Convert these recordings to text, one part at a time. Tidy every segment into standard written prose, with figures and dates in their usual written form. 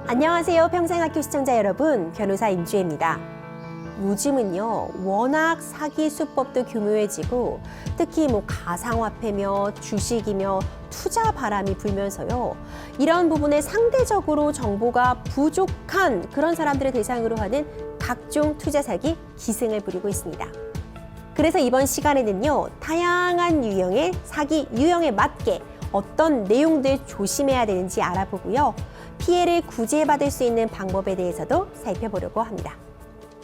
안녕하세요. 평생학교 시청자 여러분, 변호사 임주혜입니다. 요즘은요, 워낙 사기 수법도 교묘해지고 특히 가상화폐며 주식이며 투자 바람이 불면서요. 이런 부분에 상대적으로 정보가 부족한 그런 사람들을 대상으로 하는 각종 투자 사기 기승을 부리고 있습니다. 그래서 이번 시간에는요, 다양한 유형의 사기 유형에 맞게 어떤 내용들 조심해야 되는지 알아보고요. 피해를 구제받을 수 있는 방법에 대해서도 살펴보려고 합니다.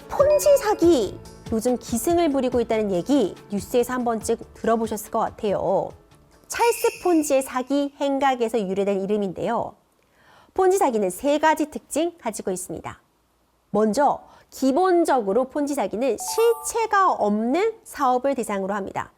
폰지 사기, 요즘 기승을 부리고 있다는 얘기 뉴스에서 한 번쯤 들어보셨을 것 같아요. 찰스 폰지의 사기 행각에서 유래된 이름인데요. 폰지 사기는 세 가지 특징 가지고 있습니다. 먼저 기본적으로 폰지 사기는 실체가 없는 사업을 대상으로 합니다.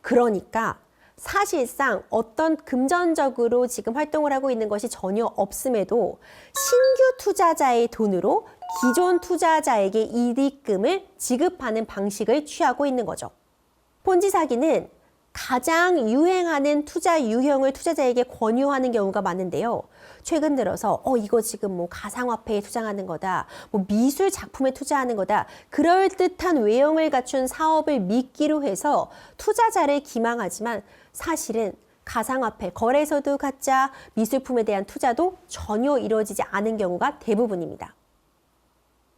그러니까 사실상 어떤 금전적으로 지금 활동을 하고 있는 것이 전혀 없음에도 신규 투자자의 돈으로 기존 투자자에게 이익금을 지급하는 방식을 취하고 있는 거죠. 폰지 사기는 가장 유행하는 투자 유형을 투자자에게 권유하는 경우가 많은데요. 최근 들어서 이거 지금 가상화폐에 투자하는 거다, 미술 작품에 투자하는 거다, 그럴듯한 외형을 갖춘 사업을 믿기로 해서 투자자를 기망하지만 사실은 가상화폐, 거래소도 가짜, 미술품에 대한 투자도 전혀 이루어지지 않은 경우가 대부분입니다.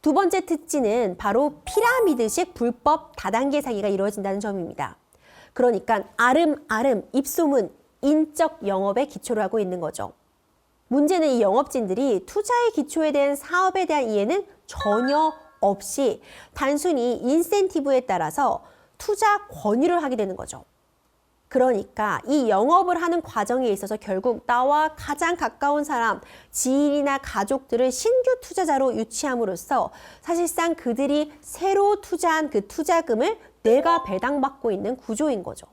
두 번째 특징은 바로 피라미드식 불법 다단계 사기가 이루어진다는 점입니다. 그러니까 아름아름 입소문, 인적 영업에 기초를 하고 있는 거죠. 문제는 이 영업진들이 투자의 기초에 대한 사업에 대한 이해는 전혀 없이 단순히 인센티브에 따라서 투자 권유를 하게 되는 거죠. 그러니까 이 영업을 하는 과정에 있어서 결국 나와 가장 가까운 사람, 지인이나 가족들을 신규 투자자로 유치함으로써 사실상 그들이 새로 투자한 그 투자금을 내가 배당받고 있는 구조인 거죠.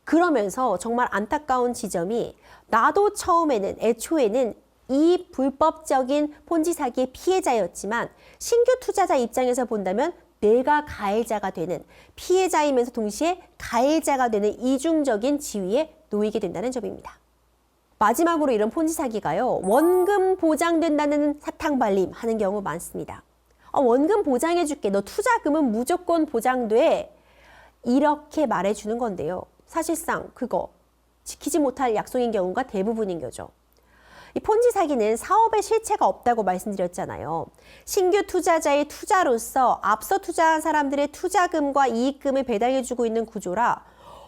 그러면서 정말 안타까운 지점이 나도 처음에는 애초에는 이 불법적인 폰지 사기의 피해자였지만 신규 투자자 입장에서 본다면 내가 가해자가 되는, 피해자이면서 동시에 가해자가 되는 이중적인 지위에 놓이게 된다는 점입니다. 마지막으로 이런 폰지 사기가요, 원금 보장된다는 사탕발림 하는 경우 많습니다. 원금 보장해줄게, 너 투자금은 무조건 보장돼, 이렇게 말해주는 건데요. 사실상 그거 지키지 못할 약속인 경우가 대부분인 거죠. 이 폰지 사기는 사업의 실체가 없다고 말씀드렸잖아요. 신규 투자자의 투자로서 앞서 투자한 사람들의 투자금과 이익금을 배당해주고 있는 구조라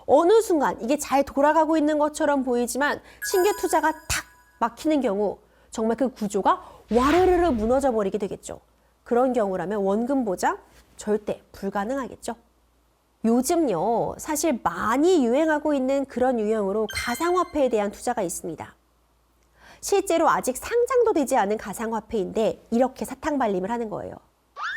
어느 순간 이게 잘 돌아가고 있는 것처럼 보이지만 신규 투자가 탁 막히는 경우 정말 그 구조가 와르르르 무너져 버리게 되겠죠. 그런 경우라면 원금 보장 절대 불가능하겠죠. 요즘요, 사실 많이 유행하고 있는 그런 유형으로 가상화폐에 대한 투자가 있습니다. 실제로 아직 상장도 되지 않은 가상화폐인데 이렇게 사탕발림을 하는 거예요.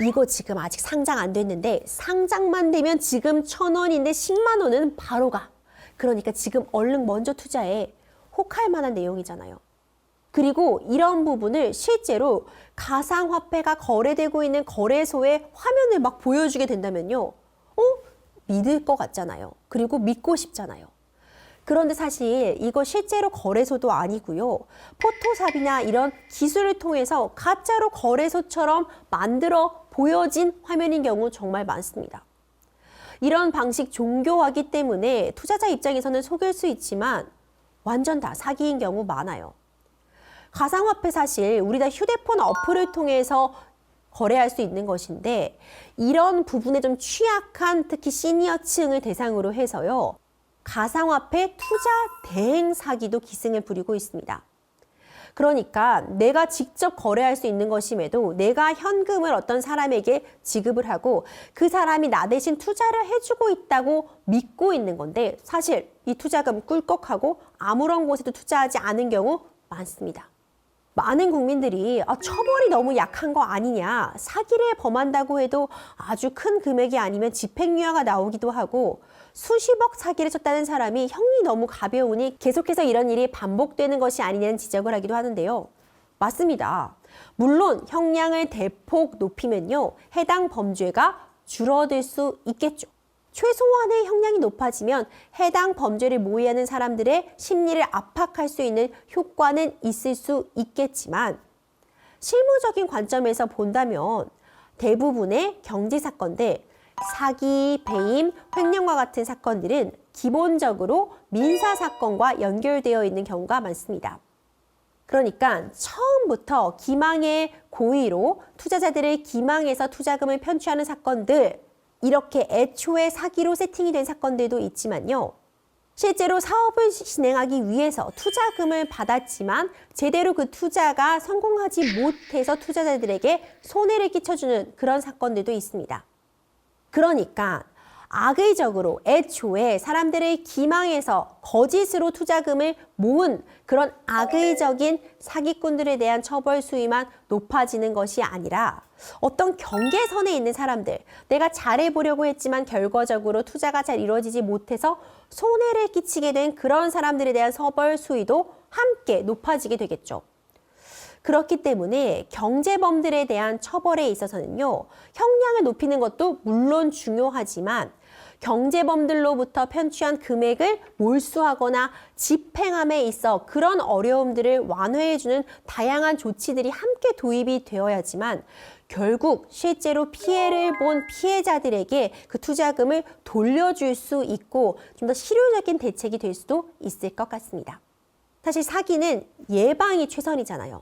이거 지금 아직 상장 안 됐는데 상장만 되면 지금 1,000원인데 10만 원은 바로 가. 그러니까 지금 얼른 먼저 투자해. 혹할 만한 내용이잖아요. 그리고 이런 부분을 실제로 가상화폐가 거래되고 있는 거래소의 화면을 막 보여주게 된다면요. 믿을 것 같잖아요. 그리고 믿고 싶잖아요. 그런데 사실 이거 실제로 거래소도 아니고요. 포토샵이나 이런 기술을 통해서 가짜로 거래소처럼 만들어 보여진 화면인 경우 정말 많습니다. 이런 방식 종교화기 때문에 투자자 입장에서는 속일 수 있지만 완전 다 사기인 경우 많아요. 가상화폐 사실 우리 다 휴대폰 어플을 통해서 거래할 수 있는 것인데 이런 부분에 좀 취약한 특히 시니어층을 대상으로 해서요. 가상화폐 투자 대행 사기도 기승을 부리고 있습니다. 그러니까 내가 직접 거래할 수 있는 것임에도 내가 현금을 어떤 사람에게 지급을 하고 그 사람이 나 대신 투자를 해주고 있다고 믿고 있는 건데 사실 이 투자금 꿀꺽하고 아무런 곳에도 투자하지 않은 경우 많습니다. 많은 국민들이 처벌이 너무 약한 거 아니냐, 사기를 범한다고 해도 아주 큰 금액이 아니면 집행유예가 나오기도 하고 수십억 사기를 쳤다는 사람이 형이 너무 가벼우니 계속해서 이런 일이 반복되는 것이 아니냐는 지적을 하기도 하는데요. 맞습니다. 물론 형량을 대폭 높이면요, 해당 범죄가 줄어들 수 있겠죠. 최소한의 형량이 높아지면 해당 범죄를 모의하는 사람들의 심리를 압박할 수 있는 효과는 있을 수 있겠지만 실무적인 관점에서 본다면 대부분의 경제 사건들, 사기, 배임, 횡령과 같은 사건들은 기본적으로 민사 사건과 연결되어 있는 경우가 많습니다. 그러니까 처음부터 기망의 고의로 투자자들을 기망해서 투자금을 편취하는 사건들, 이렇게 애초에 사기로 세팅이 된 사건들도 있지만요. 실제로 사업을 진행하기 위해서 투자금을 받았지만 제대로 그 투자가 성공하지 못해서 투자자들에게 손해를 끼쳐주는 그런 사건들도 있습니다. 그러니까 악의적으로 애초에 사람들을 기망해서 거짓으로 투자금을 모은 그런 악의적인 사기꾼들에 대한 처벌 수위만 높아지는 것이 아니라 어떤 경계선에 있는 사람들, 내가 잘해보려고 했지만 결과적으로 투자가 잘 이루어지지 못해서 손해를 끼치게 된 그런 사람들에 대한 처벌 수위도 함께 높아지게 되겠죠. 그렇기 때문에 경제범들에 대한 처벌에 있어서는요, 형량을 높이는 것도 물론 중요하지만 경제범들로부터 편취한 금액을 몰수하거나 집행함에 있어 그런 어려움들을 완화해주는 다양한 조치들이 함께 도입이 되어야지만 결국 실제로 피해를 본 피해자들에게 그 투자금을 돌려줄 수 있고 좀 더 실효적인 대책이 될 수도 있을 것 같습니다. 사실 사기는 예방이 최선이잖아요.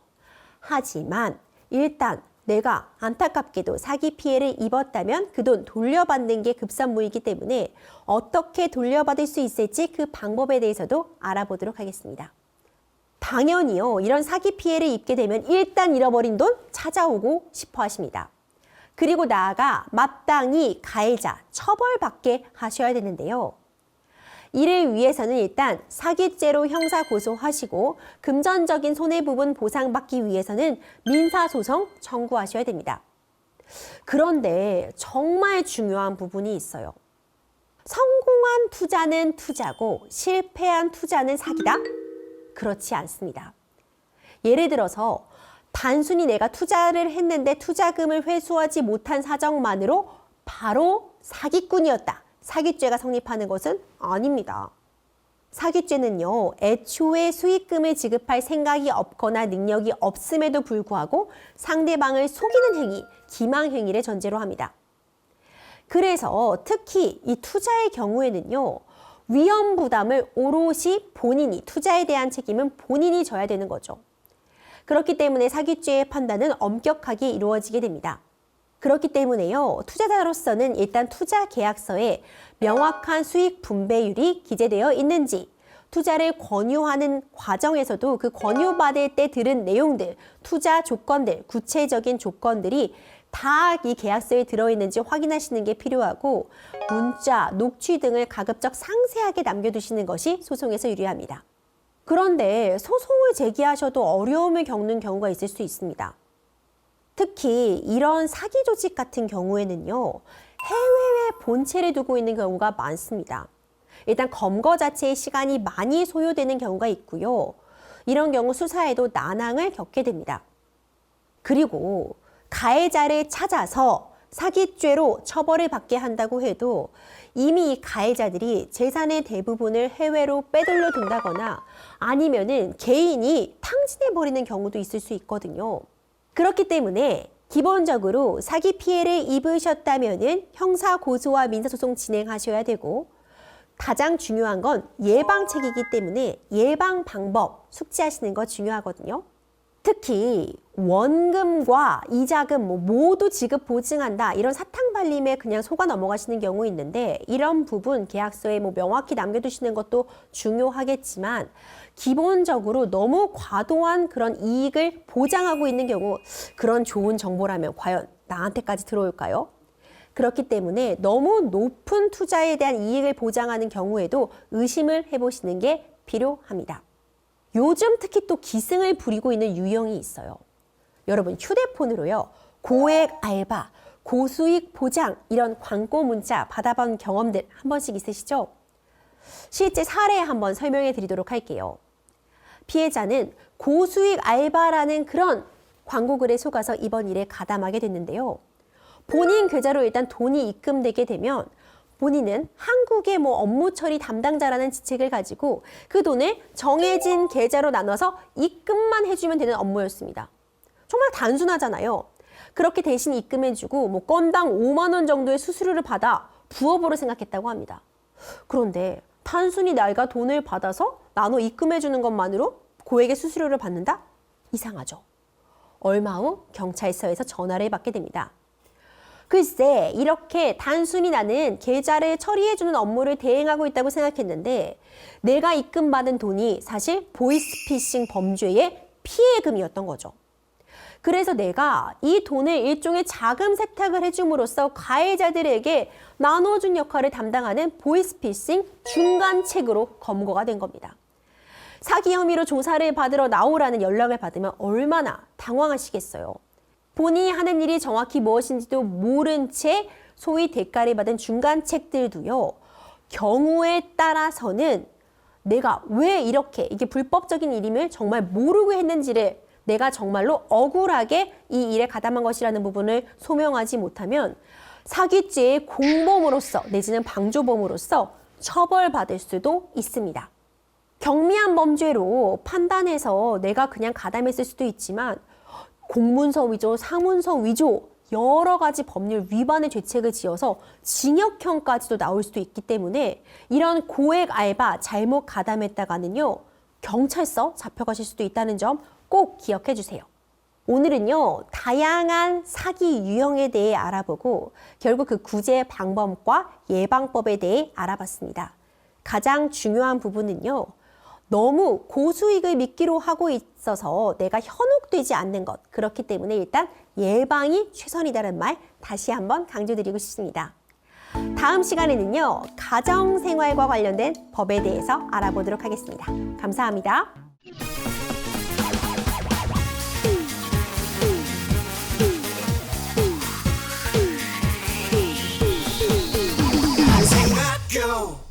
하지만 일단 내가 안타깝게도 사기 피해를 입었다면 그 돈 돌려받는 게 급선무이기 때문에 어떻게 돌려받을 수 있을지 그 방법에 대해서도 알아보도록 하겠습니다. 당연히요, 이런 사기 피해를 입게 되면 일단 잃어버린 돈 찾아오고 싶어 하십니다. 그리고 나아가 마땅히 가해자, 처벌받게 하셔야 되는데요. 이를 위해서는 일단 사기죄로 형사 고소하시고 금전적인 손해부분 보상받기 위해서는 민사소송 청구하셔야 됩니다. 그런데 정말 중요한 부분이 있어요. 성공한 투자는 투자고 실패한 투자는 사기다? 그렇지 않습니다. 예를 들어서 단순히 내가 투자를 했는데 투자금을 회수하지 못한 사정만으로 바로 사기꾼이었다. 사기죄가 성립하는 것은 아닙니다. 사기죄는요, 애초에 수익금을 지급할 생각이 없거나 능력이 없음에도 불구하고 상대방을 속이는 행위, 기망행위를 전제로 합니다. 그래서 특히 이 투자의 경우에는요, 위험 부담을 오롯이 본인이, 투자에 대한 책임은 본인이 져야 되는 거죠. 그렇기 때문에 사기죄의 판단은 엄격하게 이루어지게 됩니다. 그렇기 때문에요, 투자자로서는 일단 투자 계약서에 명확한 수익 분배율이 기재되어 있는지, 투자를 권유하는 과정에서도 그 권유받을 때 들은 내용들, 투자 조건들, 구체적인 조건들이 다 이 계약서에 들어있는지 확인하시는 게 필요하고 문자, 녹취 등을 가급적 상세하게 남겨두시는 것이 소송에서 유리합니다. 그런데 소송을 제기하셔도 어려움을 겪는 경우가 있을 수 있습니다. 특히 이런 사기 조직 같은 경우에는요, 해외에 본체를 두고 있는 경우가 많습니다. 일단 검거 자체의 시간이 많이 소요되는 경우가 있고요. 이런 경우 수사에도 난항을 겪게 됩니다. 그리고 가해자를 찾아서 사기죄로 처벌을 받게 한다고 해도 이미 이 가해자들이 재산의 대부분을 해외로 빼돌려 둔다거나 아니면은 개인이 탕진해버리는 경우도 있을 수 있거든요. 그렇기 때문에 기본적으로 사기 피해를 입으셨다면은 형사 고소와 민사소송 진행하셔야 되고 가장 중요한 건 예방책이기 때문에 예방 방법 숙지하시는 거 중요하거든요. 특히 원금과 이자금 모두 지급 보증한다 이런 사탕 발림에 그냥 속아 넘어가시는 경우 있는데 이런 부분 계약서에 명확히 남겨두시는 것도 중요하겠지만 기본적으로 너무 과도한 그런 이익을 보장하고 있는 경우 그런 좋은 정보라면 과연 나한테까지 들어올까요? 그렇기 때문에 너무 높은 투자에 대한 이익을 보장하는 경우에도 의심을 해보시는 게 필요합니다. 요즘 특히 또 기승을 부리고 있는 유형이 있어요. 여러분 휴대폰으로요. 고액 알바, 고수익 보장 이런 광고 문자 받아본 경험들 한 번씩 있으시죠? 실제 사례 한번 설명해 드리도록 할게요. 피해자는 고수익 알바라는 그런 광고글에 속아서 이번 일에 가담하게 됐는데요. 본인 계좌로 일단 돈이 입금되게 되면 본인은 한국의 업무 처리 담당자라는 직책을 가지고 그 돈을 정해진 계좌로 나눠서 입금만 해주면 되는 업무였습니다. 정말 단순하잖아요. 그렇게 대신 입금해주고 뭐 건당 5만 원 정도의 수수료를 받아 부업으로 생각했다고 합니다. 그런데 단순히 내가 돈을 받아서 나눠 입금해주는 것만으로 고액의 수수료를 받는다? 이상하죠. 얼마 후 경찰서에서 전화를 받게 됩니다. 글쎄, 이렇게 단순히 나는 계좌를 처리해주는 업무를 대행하고 있다고 생각했는데 내가 입금받은 돈이 사실 보이스피싱 범죄의 피해금이었던 거죠. 그래서 내가 이 돈을 일종의 자금 세탁을 해줌으로써 가해자들에게 나눠준 역할을 담당하는 보이스피싱 중간책으로 검거가 된 겁니다. 사기 혐의로 조사를 받으러 나오라는 연락을 받으면 얼마나 당황하시겠어요. 본인이 하는 일이 정확히 무엇인지도 모른 채 소위 대가를 받은 중간책들도요. 경우에 따라서는 내가 왜 이렇게 이게 불법적인 일임을 정말 모르고 했는지를 내가 정말로 억울하게 이 일에 가담한 것이라는 부분을 소명하지 못하면 사기죄의 공범으로서 내지는 방조범으로서 처벌받을 수도 있습니다. 경미한 범죄로 판단해서 내가 그냥 가담했을 수도 있지만 공문서 위조, 사문서 위조 여러 가지 법률 위반의 죄책을 지어서 징역형까지도 나올 수도 있기 때문에 이런 고액 알바 잘못 가담했다가는요 경찰서 잡혀가실 수도 있다는 점 꼭 기억해 주세요. 오늘은요 다양한 사기 유형에 대해 알아보고 결국 그 구제 방법과 예방법에 대해 알아봤습니다. 가장 중요한 부분은요 너무 고수익을 미끼로 하고 있어서 내가 현혹되지 않는 것. 그렇기 때문에 일단 예방이 최선이다라는 말 다시 한번 강조드리고 싶습니다. 다음 시간에는요. 가정생활과 관련된 법에 대해서 알아보도록 하겠습니다. 감사합니다. Go!